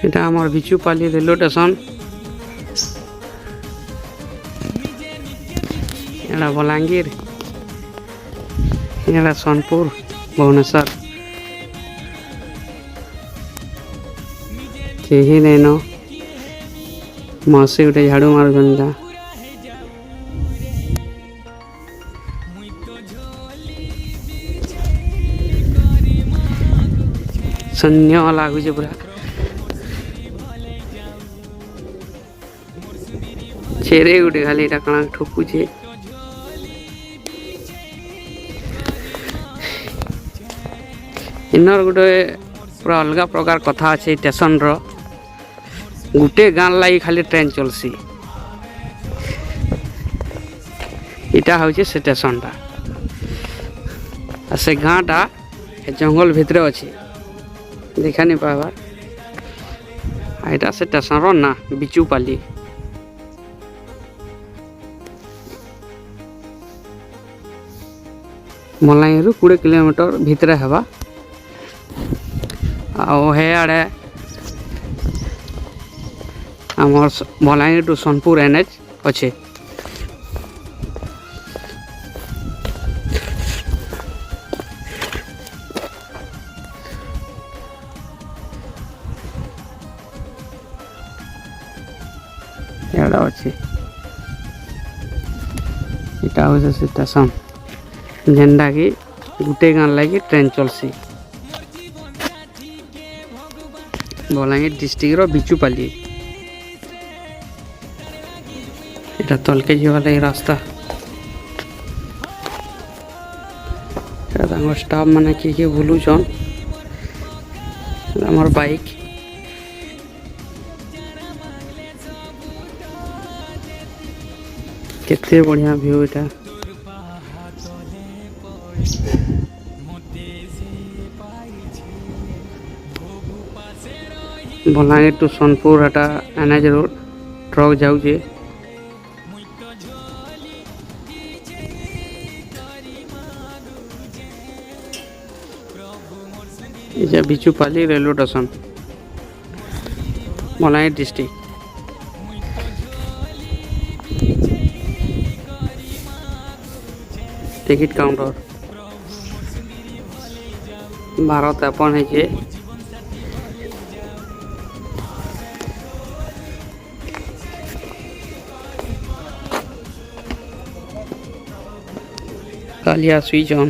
এটা আমার বিচুপালি railway station. এটা বଲାଙ୍ଗୀର, এটা ସୋନପୁର, ଭୁବନେଶ୍ୱର। କେହି ନାଇଁନ, ମାଉସୀ ଗୋଟେ ଝାଡ଼ୁ ମାରୁଛନ୍ତି ଯା। ଶୂନ୍ୟ ଲାଗୁଛି ପୁରା। ଛେରେ ଗୋଟେ ଖାଲି ଏଇଟା କାଣା ଠକୁଛେ। इनर गोटे पूरा अलग प्रकार कथा अच्छे स्टेशन गोटे गाँ लगी खाली ट्रेन चलसी। इटा हूँ स्टेशन टा से गाँ टा जंगल भितर अच्छे देखा नहीं पाबार। यहाँ से स्टेशन ना बिचुपाली। बलांगीर 20 किलोमीटर भितर हवा। आड़े आमर बलांगीर टू सोनपुर NH अच्छे। इटा हूँ स्टेशन जेनटा कि गोटे गाँ लगी ट्रेन चलसी। बलांगीर डिस्ट्रिक्ट बिचुपाली। इटा तलके जीवा लगी रास्ता। स्टाफ माने किए बुलूचन। आमर बाइक केते बढ़िया व्यू। इटा Balangir to Sonpur Etah NH road truck जाऊे। ये Bichupali railway station Balangir district. Ticket counter 12:53 है। Kalia switch on.